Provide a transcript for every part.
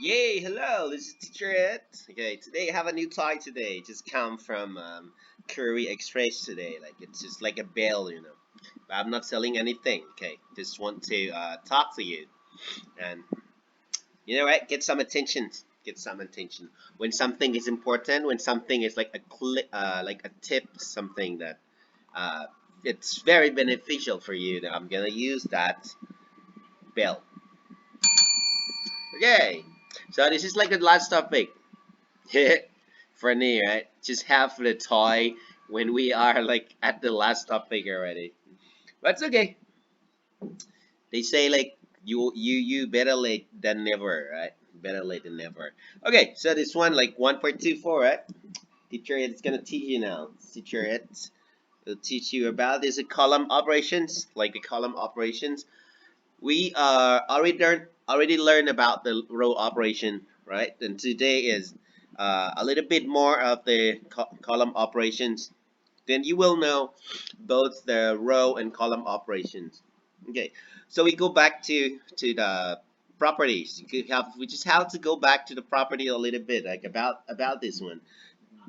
Yay, hello, this is Teacher Ed. Okay, today I have a new toy today. Just come from Curry Express today. Like it's just like a bell. But I'm not selling anything. Okay, just want to talk to you and right, get some attention. Get some attention when something is important. When something is like like a tip, something that uh, it's very beneficial for you. Then I'm gonna use that bell. Okay, so this is like the last topic. Funny, right? Just have the toy when we are like at the last topic already. But it's okay. They say like you better late than never, right? Better late than never. Okay, so this one like 1.24, right? Teacher it's gonna teach you now. Teacher it will teach you about this column operations, like the column operations. We already learned about the row operation, right? And today is a little bit more of the column operations. Then you will know both the row and column operations. Okay, so we go back to the properties. We just have to go back to the property a little bit, like about this one.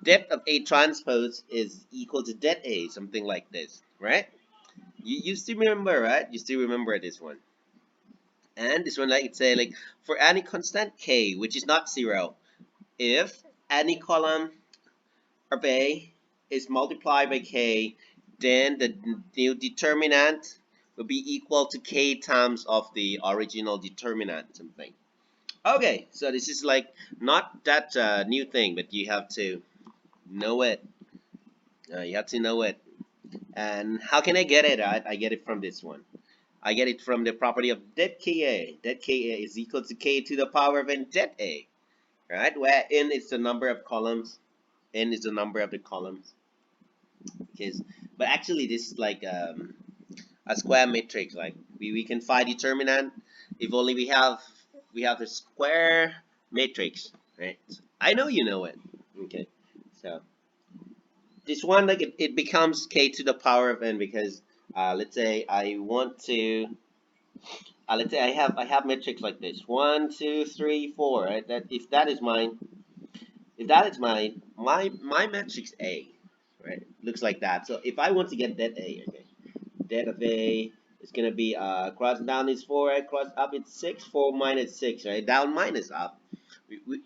Depth of A transpose is equal to det A, something like this, right? You still remember, right? You still remember this one. And this one, like it say, like for any constant k, which is not zero, if any column of A is multiplied by k, then the new determinant will be equal to k times of the original determinant, something. Okay, so this is like not that new thing, but you have to know it. You have to know it. And how can I get it? I get it from this one. I get it from the property of det Ka. Det Ka is equal to k to the power of n det A, right? Where n is the number of columns, n is the number of the columns. Because, but actually, this is like a square matrix. Like we can find determinant if only we have the square matrix, right? I know you know it. Okay, so this one like it becomes k to the power of n because let's say I want to let's say I have metrics like this 1 2 3 4, right? That if that is mine, if that is my matrix A, right? Looks like that. So if I want to get that A, okay, that of A is gonna be cross down is 4, right? Cross up it's 6, 4 minus 6, right? Down minus up.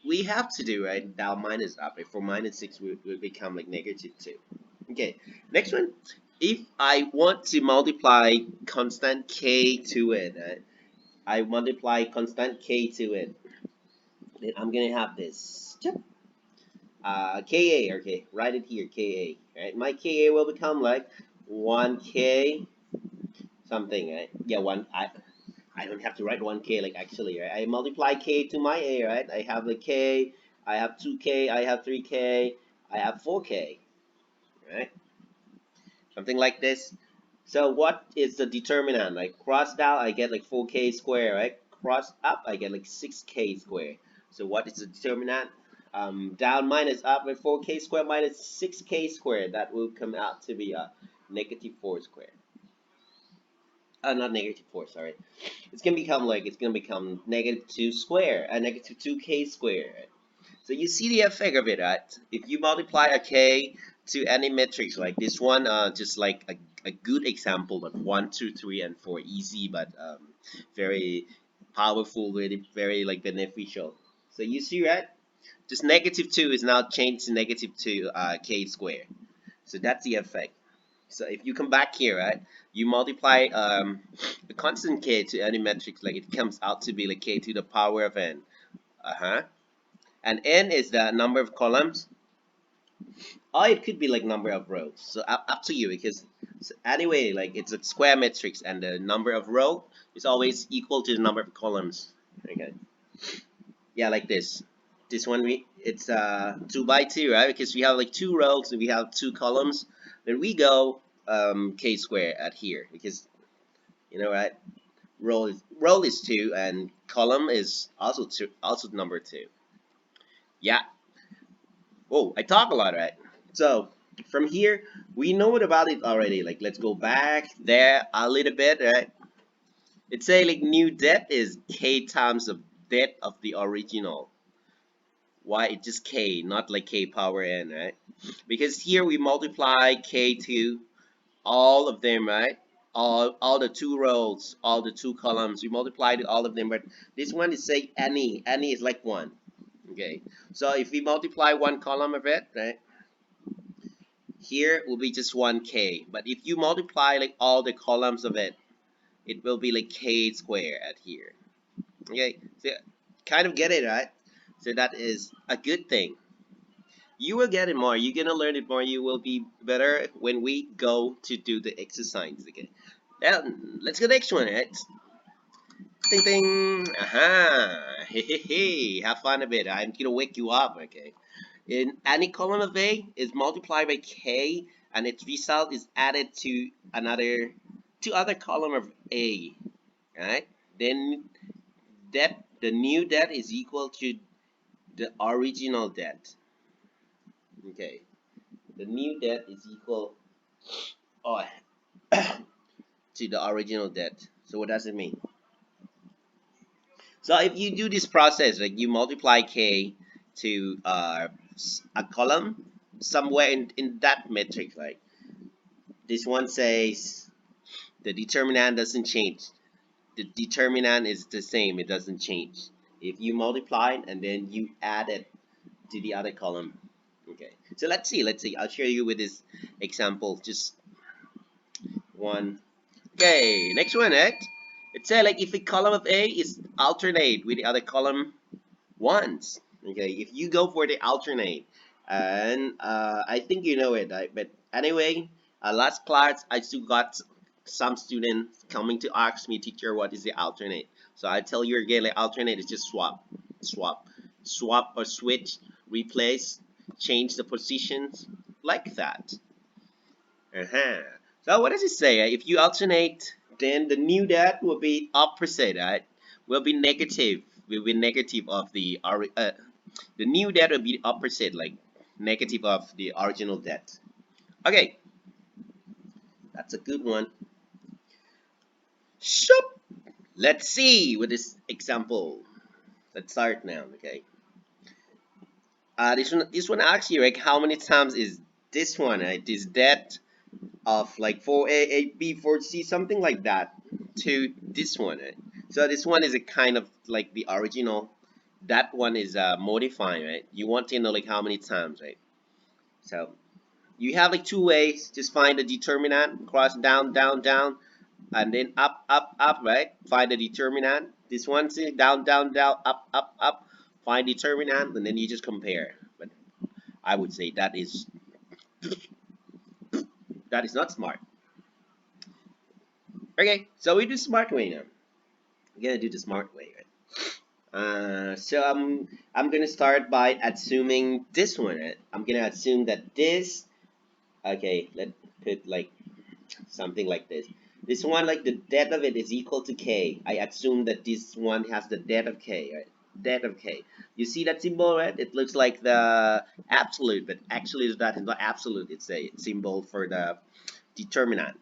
We have to do right down minus up. Right? For minus 6 we become like negative 2. Okay, next one. If I want to multiply constant k to it, right? I multiply constant k to it, then I'm gonna have this. Ka, okay, write it here, Ka, right? My Ka will become like 1k something, right? Yeah, I don't have to write 1k like actually, right? I multiply k to my a, right? I have the k, I have 2k, I have 3k, I have 4k, right? Something like this. So what is the determinant? Like cross down, I get like 4k square, right? Cross up, I get like 6k square. So what is the determinant? Down minus up with 4k square minus 6k square. That will come out to be a negative 4 square. Not negative 4, sorry. It's gonna become negative 2 square, a negative 2k square. Right? So you see the effect of it, right? If you multiply a k to any matrix like this one, just like a good example, like 1, 2, 3, and 4, easy but very powerful, very like beneficial. So you see, right? Just negative 2 is now changed to negative 2 k squared. So that's the effect. So if you come back here, right, you multiply the constant k to any matrix, like it comes out to be like k to the power of n. And n is the number of columns, or it could be like number of rows. So up to you because so anyway, like it's a square matrix, and the number of row is always equal to the number of columns. Okay. Yeah, like this. This one it's 2 by 2, right? Because we have like 2 rows and we have 2 columns. Then we go k squared at here because right? Row is 2 and column is also 2, also number 2. Yeah. Oh, I talk a lot, right? So from here we know about it already. Like let's go back there a little bit, right? Let's say like new depth is k times of that of the original. Why it's just k, not like k power n, right? Because here we multiply k to all of them, right? All the two rows, all the two columns, we multiply to all of them. But this one is say any is like one. Okay, so if we multiply one column of it, right? Here will be just 1k. But if you multiply like all the columns of it, it will be like k squared at here. Okay, so kind of get it, right? So that is a good thing. You will get it more. You're gonna learn it more. You will be better when we go to do the exercise again. Now, let's go next one, right? Ding ding. Aha. Hey hey hey. Have fun a bit. I'm gonna wake you up. Okay. In any column of A is multiplied by k, and its result is added to another to other column of A. Right? Then that the new debt is equal to the original debt. Okay. The new debt is equal oh, to the original debt. So what does it mean? So if you do this process, like you multiply k to a column somewhere in that metric, like this one says the determinant doesn't change. The determinant is the same, it doesn't change. If you multiply it and then you add it to the other column. Okay, so let's see. I'll show you with this example, just one. Okay, next one, right? It said like if a column of A is alternate with the other column once. Okay, if you go for the alternate, and I think you know it, right? But anyway, last class I still got some students coming to ask me, teacher, what is the alternate? So I tell you again, like alternate is just swap or switch, replace, change the positions like that. So what does it say? If you alternate, then the new dot will be opposite, right? Will be negative. Will be negative of the new dot will be opposite, like negative of the original dot. Okay, that's a good one. Shoop. Let's see with this example. Let's start now. Okay. This one asks you like how many times is this one? Right? This dot of like 4A, 8B, 4C, something like that to this one. Right? So this one is a kind of like the original. That one is modifying, right? You want to know like how many times, right? So you have like two ways. Just find the determinant, cross down, down, down, and then up, up, up, right? Find the determinant. This one's down, down, down, up, up, up. Find determinant, and then you just compare. But I would say that is not smart. Okay, so we do smart way now. I'm gonna do the smart way, right? So I'm gonna start by assuming this one. Right? I'm gonna assume that this. Okay, let's put like something like this. This one, like the depth of it is equal to k. I assume that this one has the depth of k, right? Depth of k. You see that symbol, right? It looks like the absolute, but actually that is not absolute. It's a symbol for the determinant.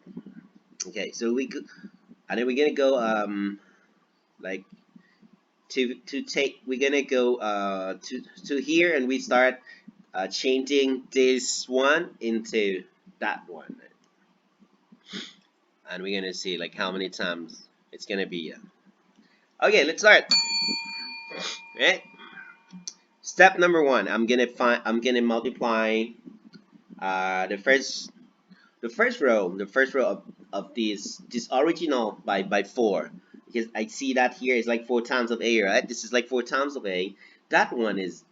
Okay, so we could, and then we're gonna go like to take we're gonna go to here and we start changing this one into that one, and we're gonna see like how many times it's gonna be. Okay, let's start. Right, step number one, I'm gonna multiply the first row of this original by 4, because I see that here is like 4 times of a, right? This is like 4 times of a. That one is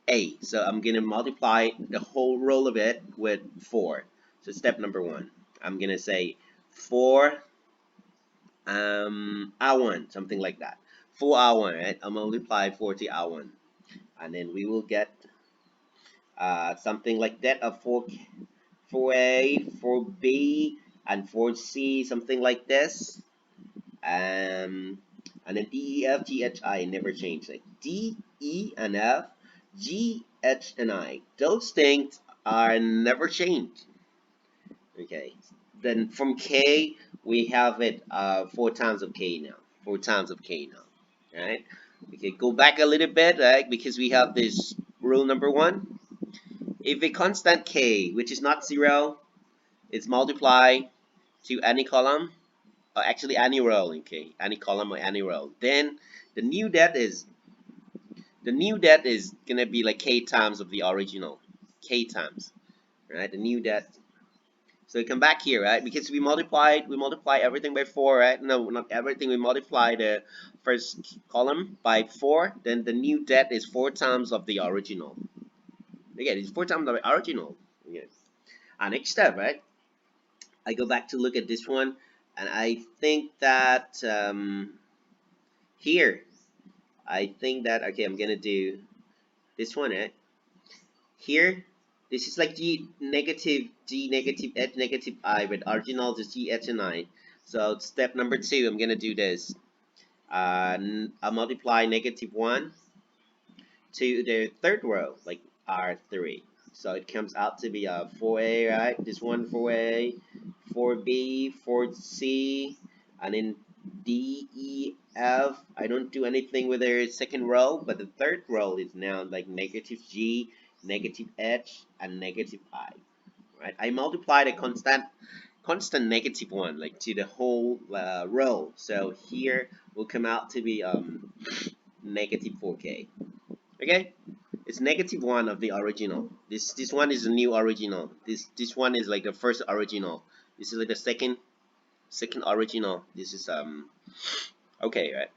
a, so I'm gonna multiply the whole row of it with 4. So step number one, I'm gonna say 4 R1, something like that. 4 R1, right? I'll multiply 40 R1, and then we will get something like that of 4A, 4B, and 4C, something like this. And then D, E, F, G, H, I never change. Like D, E, and F, G, H, and I. Those things are never changed. Okay. Then from K, we have it 4 times of K now. 4 times of K now. Right? Okay, go back a little bit, right? Because we have this rule number 1. If a constant k, which is not 0, is multiplied to any column, or actually any row, okay, any column or any row, then the new that is gonna be like k times of the original, k times, right? The new that. So we come back here, right? Because we multiply everything by 4, right? No, not everything. We multiply the first column by 4. Then the new that is 4 times of the original. Again, it's 4 times of the original. Okay. Our next step, right? I go back to look at this one, and I think that here, okay, I'm gonna do this one, right? Here, this is like g negative h negative I, but original is g h and I. So step number 2, I'm gonna do this. I'll multiply -1 to the third row, like R3. So it comes out to be 4A, right? This one 4A, 4B, 4C, and then D, E, F. I don't do anything with their second row, but the third row is now like -G, -H, and -I. Right? I multiply the constant -1 like to the whole row. So here will come out to be -4K. Okay, it's -1 of the original. This one is a new original. This one is like the first original. This is like the second original. This is okay, right?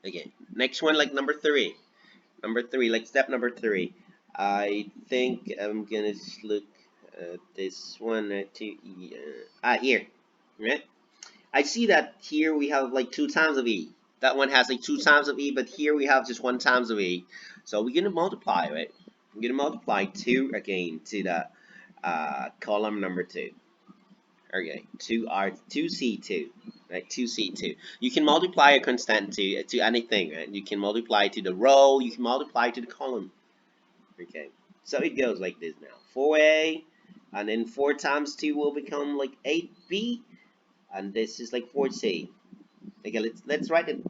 Okay, next one, like number 3. Number 3, like step number 3. I think I'm gonna just look at this one here, right? I see that here we have like 2 times of e. That one has like 2 times of e, but here we have just 1 times of e. So we're gonna multiply, right? We're gonna multiply 2 again to the column number 2. Okay, 2c2, right? 2c2. You can multiply a constant to anything, right? You can multiply to the row. You can multiply to the column. Okay, so it goes like this now. 4a, and then 4 times 2 will become like 8b, and this is like 4c. Okay, let's write it.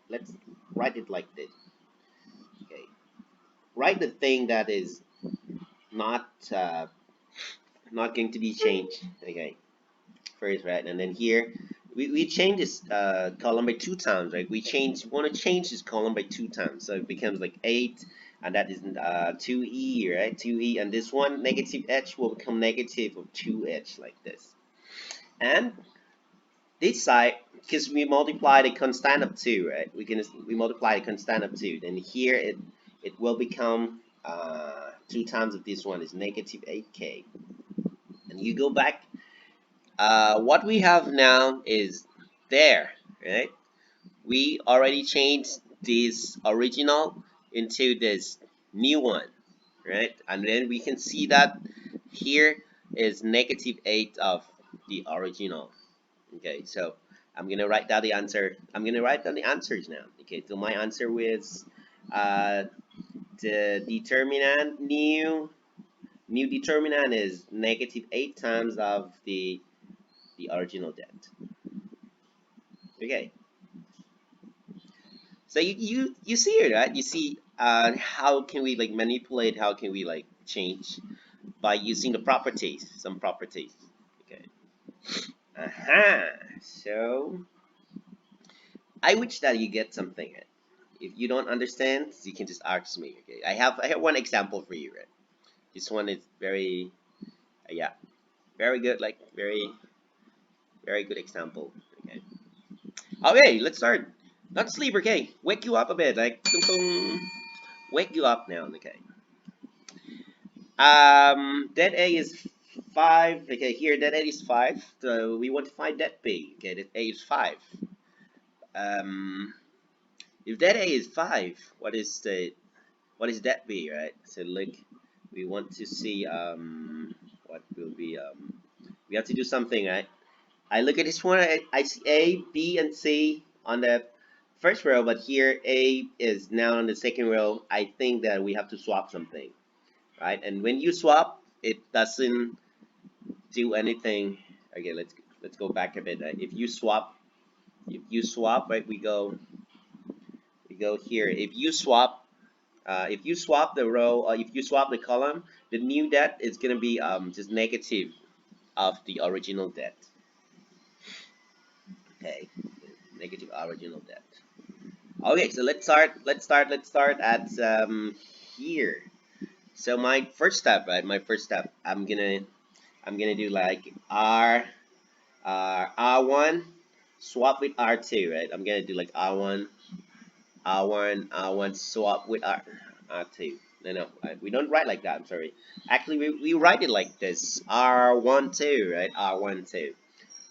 Let's write it like this. Okay, write the thing that is not not going to be changed. Okay, first, right, and then here we change this column by 2 times, right? We want to change this column by 2 times, so it becomes like 8, and that is 2e, right? 2e, and this one -h will become negative of 2h like this, and this side, because we multiply the constant of 2, right? We multiply the constant of 2. Then here it will become 2 times of this one is -8k. And you go back. What we have now is there, right? We already changed this original into this new one, right? And then we can see that here is -8 of the original. Okay, so I'm gonna write down the answer. I'm gonna write down the answers now. Okay, so my answer was the determinant new determinant is -8 times of the original debt. Okay, so you see it, right? You see how can we like manipulate? How can we like change by using the properties, some properties. Okay. So I wish that you get something. If you don't understand, you can just ask me. Okay, I have one example for you. Right? This one is very yeah, very good. Like very good example. Okay. Okay, let's start. Not sleep. Okay, wake you up a bit. Like wake you up now. Okay. Dead A is 5. Okay, here dead A is 5. So we want to find dead B. Okay, dead A is 5. Um, if dead A is 5, what is that be, right? So look, we want to see what will be we have to do something, right? I look at this one, I see A, B, and C on the first row, but here A is now on the second row. I think that we have to swap something, right? And when you swap, it doesn't do anything. Okay, let's go back a bit. Right? If you swap, right, we go go here. If you swap the row, or if you swap the column, the new det is gonna be just negative of the original det. Okay, negative original det. Okay, so let's start at here. So my first step, right? My first step, I'm gonna do like R1 swap with R2, right? I'm gonna do like R1 swap with R2. No, we don't write like that. I'm sorry. Actually, we write it like this: R12, right? R12,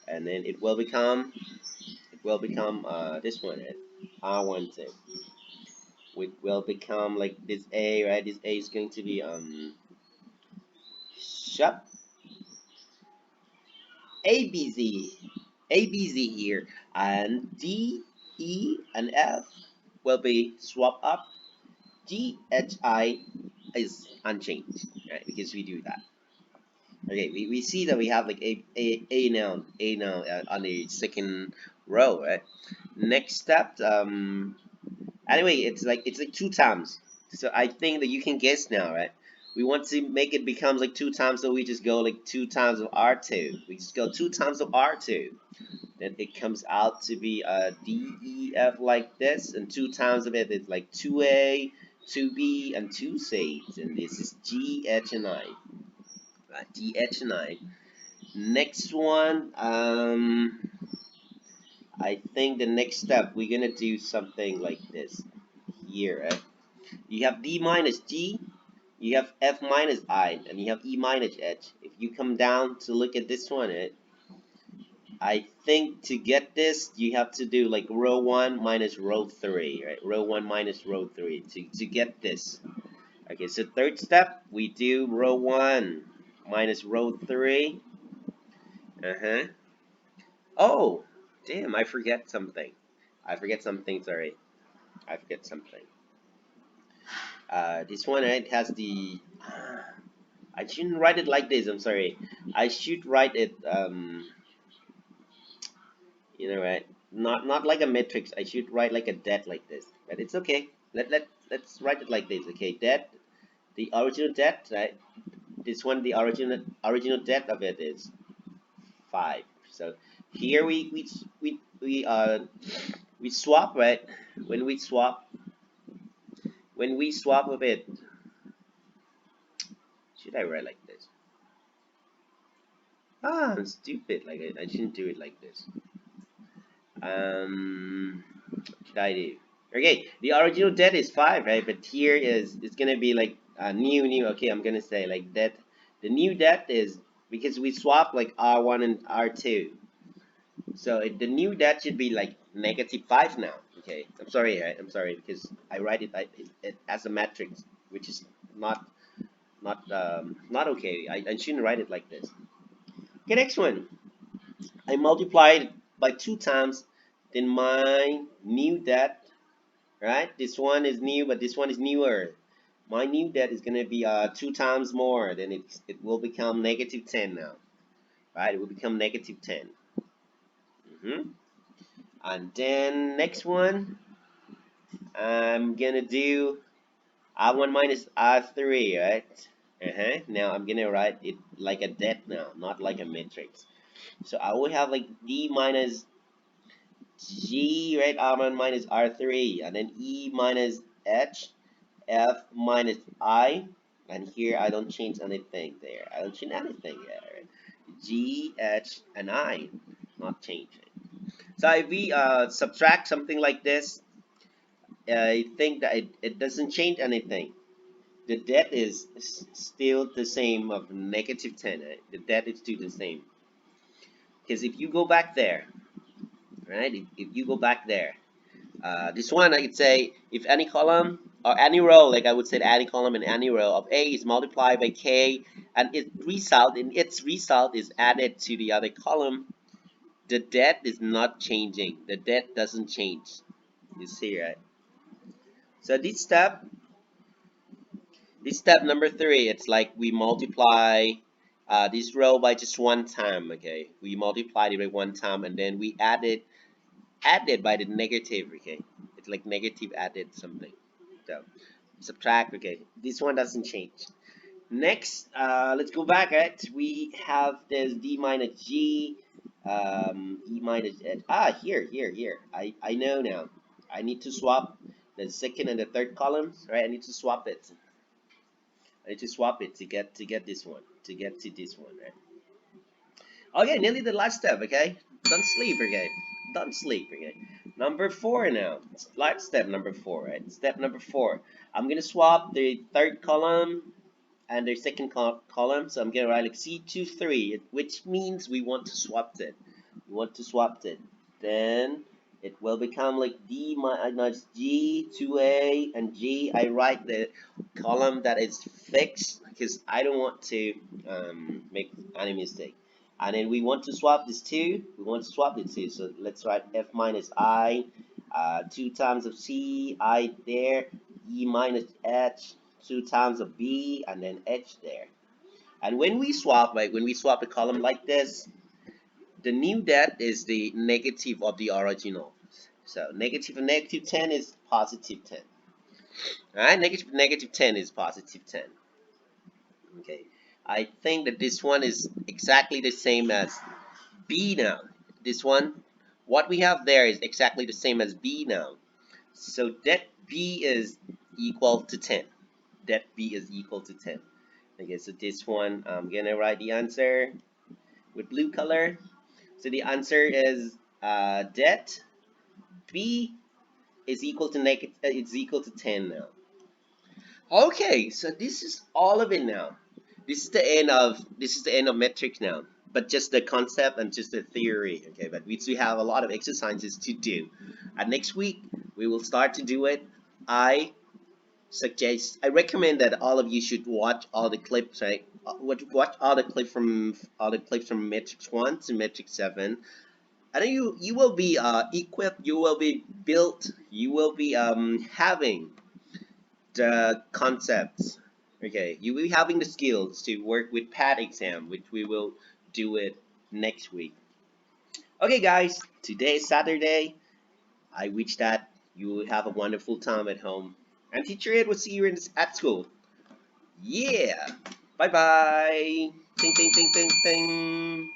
and then it will become this one, right? R12. It will become like this A, right? This A is going to be shut ABC, ABC here, and D, E, and F will be swapped up. G, H, I is unchanged, right? Because we do that. Okay, we see that we have like a now on the second row, right? Next step, anyway, it's like 2 times. So I think that you can guess now, right? We want to make it become like 2 times, so we just go like 2 times of R2. We just go 2 times of R2. Then it comes out to be D, E, F like this, and 2 times of it is like 2A, 2B, and 2C. And this is G, H, and I. Right, G, H, and I. Next one, I think the next step we're gonna do something like this here, right? You have D minus G, you have F minus I, and you have E minus H. If you come down to look at this one, I think to get this, you have to do like row 1 minus row 3, right? Row 1 minus row 3 to get this. Okay, so third step, we do row 1 minus row 3. Oh, damn, I forget something. Sorry. I forget something. This one, right, has the... I shouldn't write it like this, I'm sorry. I should write it, right? Not like a matrix. I should write like a det like this. But it's okay. Let's write it like this. Okay, det, the original det, right? This one, the original det of it is 5. So here we swap, right? When we swap of it, should I write like this? I'm stupid. Like I shouldn't do it like this. What should I do? Okay, the original det is 5, right? But here it's gonna be like new. Okay, I'm gonna say like that. The new det is because we swap like R1 and R2. So the new det should be like -5 now. Okay, I'm sorry, right? I'm sorry because I write it as a matrix, which is not okay. I shouldn't write it like this. Okay, next one. I multiplied by 2 times. Then my new det, right? This one is new, but this one is newer. My new det is gonna be 2 times more. Then it will become -10 now, right? It will become -10. And then next one, I'm gonna do R1 minus R3, right? Now I'm gonna write it like a det now, not like a matrix. So I will have like D minus G, right? R1 minus R3, and then E minus H, F minus I, and here I don't change anything there. I don't change anything there. Right? G, H, and I, not changing. So if we subtract something like this, I think that it doesn't change anything. The det is still the same of -10. Right? The det is still the same. Because if you go back there, right? If you go back there, this one I could say if any column or any row, like I would say any column and any row of A is multiplied by K, and its result is added to the other column, the det is not changing. The det doesn't change. You see, right? So this step number 3, it's like we multiply this row by just 1 time. Okay, we multiplied it by 1 time, and then we added added by the negative, okay? It's like negative added something. So subtract, okay? This one doesn't change. Next, let's go back, right? We have this d minus g, e minus h. Here. I know now. I need to swap the second and the third columns, right? I need to swap it. I need to swap it to get this one, to get to this one, right? Okay, nearly the last step, okay? Don't sleep, okay? Don't sleep, okay? Number four now. Last step number four, right? Step number four. I'm gonna swap the third column and the second column. So I'm gonna write like C23, which means we want to swap it. We want to swap it. Then it will become like D minus G, 2A, and G. I write the column that is fixed because I don't want to make any mistake. And then we want to swap this two. We want to swap the two. So let's write F minus I, 2 times of C, I there, E minus H, 2 times of B, and then H there. And when we swap, like when we swap a column like this, the new debt is the negative of the original. So negative of negative 10 is positive 10. Alright, negative 10 is positive 10. Okay, I think that this one is exactly the same as B now. This one, what we have there is exactly the same as B now. So debt B is equal to 10. Debt B is equal to 10. Okay, so this one, I'm gonna write the answer with blue color. So the answer is debt B is equal to negative. It's equal to 10 now. Okay, so this is all of it now. This is the end of metric now. But just the concept and just the theory. Okay, but we still have a lot of exercises to do. And next week we will start to do it. I recommend that all of you should watch all the clips, right? Watch all the clips from Matrix 1 to Matrix 7. And then you will be equipped, you will be built, you will be having the concepts. Okay, you will be having the skills to work with PAT exam, which we will do it next week. Okay, guys, today is Saturday. I wish that you will have a wonderful time at home. And teacher Ed will see you at school. Yeah. Bye bye. Ting ting ting ting ting.